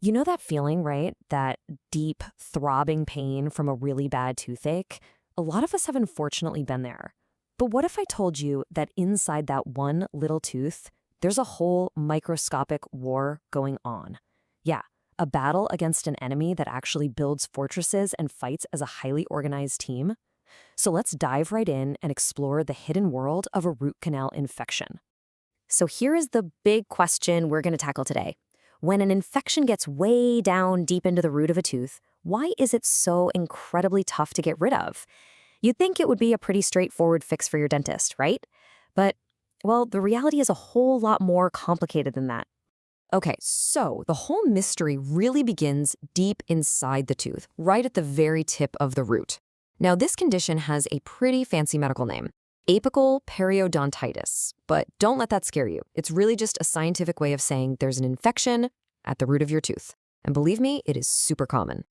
You know that feeling, right? That deep, throbbing pain from a really bad toothache? A lot of us have unfortunately been there. But what if I told you that inside that one little tooth, there's a whole microscopic war going on? Yeah, a battle against an enemy that actually builds fortresses and fights as a highly organized team. So let's dive right in and explore the hidden world of a root canal infection. So here is the big question we're going to tackle today. When an infection gets way down deep into the root of a tooth, why is it so incredibly tough to get rid of? You'd think it would be a pretty straightforward fix for your dentist, right? But, well, the reality is a whole lot more complicated than that. Okay, so the whole mystery really begins deep inside the tooth, right at the very tip of the root. Now, this condition has a pretty fancy medical name, apical periodontitis, but don't let that scare you. It's really just a scientific way of saying there's an infection at the root of your tooth. And believe me, it is super common.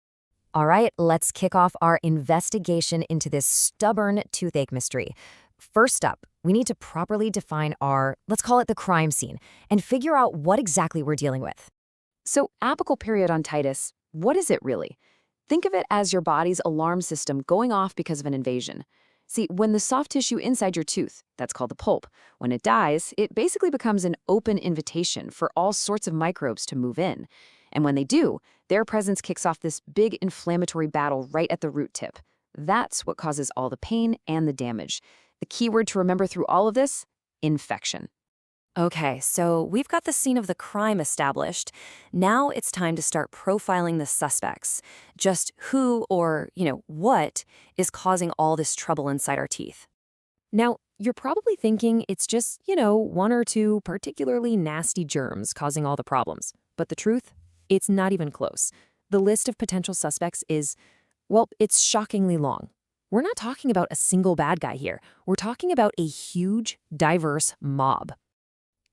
All right, let's kick off our investigation into this stubborn toothache mystery. First up, we need to properly define our, let's call it the crime scene, and figure out what exactly we're dealing with. So, apical periodontitis, what is it really? Think of it as your body's alarm system going off because of an invasion. See, when the soft tissue inside your tooth, that's called the pulp, when it dies, it basically becomes an open invitation for all sorts of microbes to move in. And when they do, their presence kicks off this big inflammatory battle right at the root tip. That's what causes all the pain and the damage. The key word to remember through all of this? Infection. Okay, so we've got the scene of the crime established. Now it's time to start profiling the suspects. Just who or, what is causing all this trouble inside our teeth. Now, you're probably thinking it's just, one or two particularly nasty germs causing all the problems. But the truth? It's not even close. The list of potential suspects is, well, it's shockingly long. We're not talking about a single bad guy here. We're talking about a huge, diverse mob.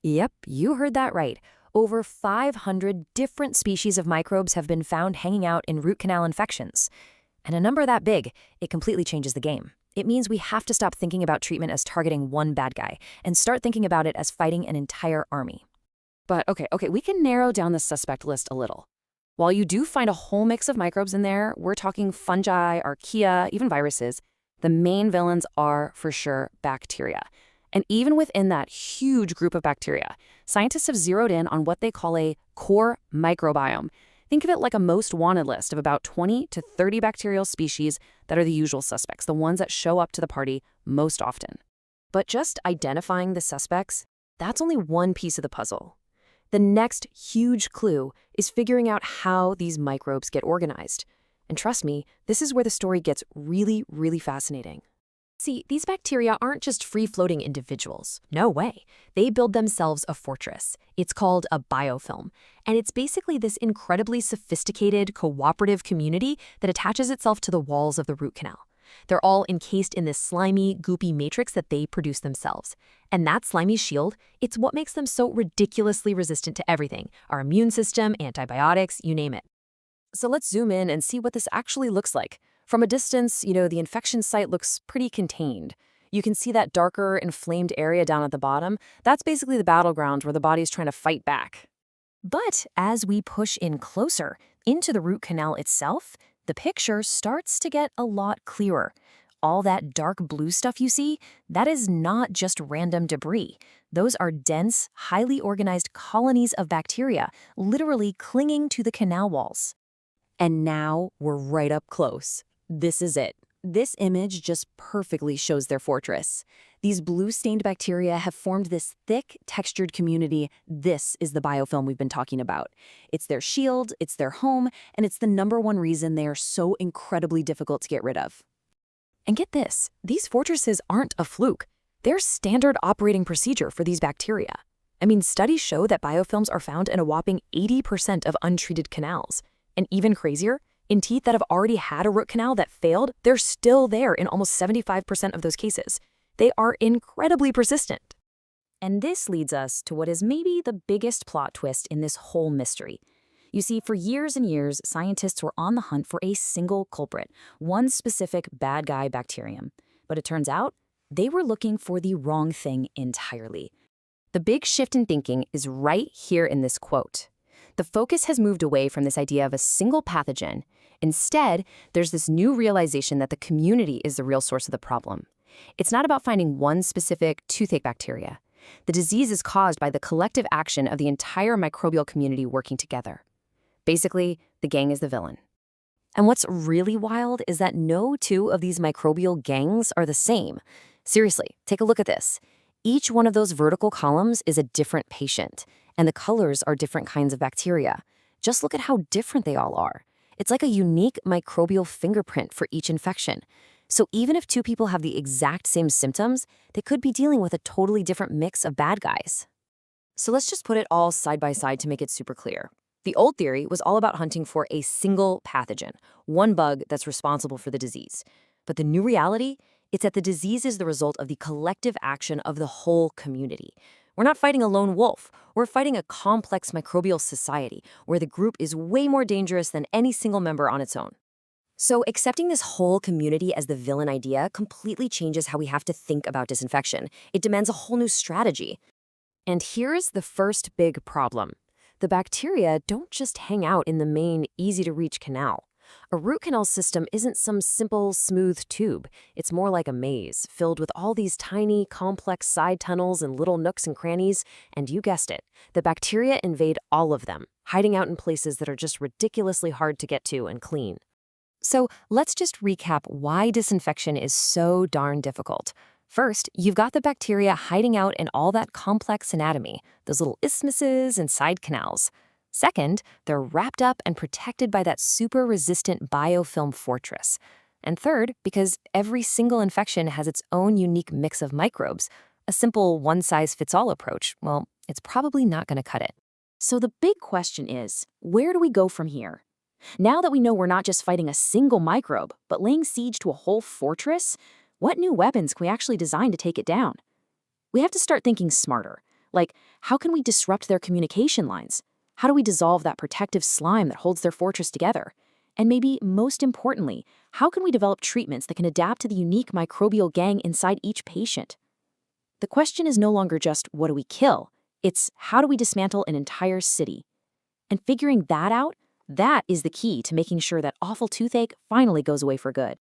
Yep, you heard that right. Over 500 different species of microbes have been found hanging out in root canal infections. And a number that big, it completely changes the game. It means we have to stop thinking about treatment as targeting one bad guy and start thinking about it as fighting an entire army. But okay, we can narrow down the suspect list a little. While you do find a whole mix of microbes in there, we're talking fungi, archaea, even viruses, the main villains are, for sure, bacteria. And even within that huge group of bacteria, scientists have zeroed in on what they call a core microbiome. Think of it like a most wanted list of about 20 to 30 bacterial species that are the usual suspects, the ones that show up to the party most often. But just identifying the suspects, that's only one piece of the puzzle. The next huge clue is figuring out how these microbes get organized. And trust me, this is where the story gets really, really fascinating. See, these bacteria aren't just free-floating individuals. No way. They build themselves a fortress. It's called a biofilm, and it's basically this incredibly sophisticated, cooperative community that attaches itself to the walls of the root canal. They're all encased in this slimy, goopy matrix that they produce themselves. And that slimy shield, it's what makes them so ridiculously resistant to everything. Our immune system, antibiotics, you name it. So let's zoom in and see what this actually looks like. From a distance, the infection site looks pretty contained. You can see that darker, inflamed area down at the bottom. That's basically the battleground where the body's trying to fight back. But as we push in closer into the root canal itself, the picture starts to get a lot clearer. All that dark blue stuff you see, that is not just random debris. Those are dense, highly organized colonies of bacteria, literally clinging to the canal walls. And now we're right up close. This is it. This image just perfectly shows their fortress. These blue-stained bacteria have formed this thick, textured community. This is the biofilm we've been talking about. It's their shield, it's their home, and it's the #1 reason they are so incredibly difficult to get rid of. And get this, these fortresses aren't a fluke. They're standard operating procedure for these bacteria. I mean, studies show that biofilms are found in a whopping 80% of untreated canals. And even crazier, in teeth that have already had a root canal that failed, they're still there in almost 75% of those cases. They are incredibly persistent. And this leads us to what is maybe the biggest plot twist in this whole mystery. You see, for years and years, scientists were on the hunt for a single culprit, one specific bad guy bacterium. But it turns out, they were looking for the wrong thing entirely. The big shift in thinking is right here in this quote. The The focus has moved away from this idea of a single pathogen. Instead, there's this new realization that the community is the real source of the problem. It's not about finding one specific toothache bacteria. The disease is caused by the collective action of the entire microbial community working together. Basically, the gang is the villain. And what's really wild is that no two of these microbial gangs are the same. Seriously, take a look at this. Each one of those vertical columns is a different patient, and the colors are different kinds of bacteria. Just look at how different they all are. It's like a unique microbial fingerprint for each infection. So even if two people have the exact same symptoms, they could be dealing with a totally different mix of bad guys. So let's just put it all side by side to make it super clear. The old theory was all about hunting for a single pathogen, one bug that's responsible for the disease. But the new reality, it's that the disease is the result of the collective action of the whole community. We're not fighting a lone wolf. We're fighting a complex microbial society where the group is way more dangerous than any single member on its own. So accepting this whole community as the villain idea completely changes how we have to think about disinfection. It demands a whole new strategy. And here's the first big problem. The bacteria don't just hang out in the main, easy-to-reach canal. A root canal system isn't some simple, smooth tube. It's more like a maze, filled with all these tiny, complex side tunnels and little nooks and crannies. And you guessed it, the bacteria invade all of them, hiding out in places that are just ridiculously hard to get to and clean. So let's just recap why disinfection is so darn difficult. First, you've got the bacteria hiding out in all that complex anatomy, those little isthmuses and side canals. Second, they're wrapped up and protected by that super resistant biofilm fortress. And third, because every single infection has its own unique mix of microbes, a simple one-size-fits-all approach, well, it's probably not going to cut it. So the big question is, where do we go from here? Now that we know we're not just fighting a single microbe, but laying siege to a whole fortress, what new weapons can we actually design to take it down? We have to start thinking smarter. Like, how can we disrupt their communication lines? How do we dissolve that protective slime that holds their fortress together? And maybe, most importantly, how can we develop treatments that can adapt to the unique microbial gang inside each patient? The question is no longer just, what do we kill? It's, how do we dismantle an entire city? And figuring that out, that is the key to making sure that awful toothache finally goes away for good.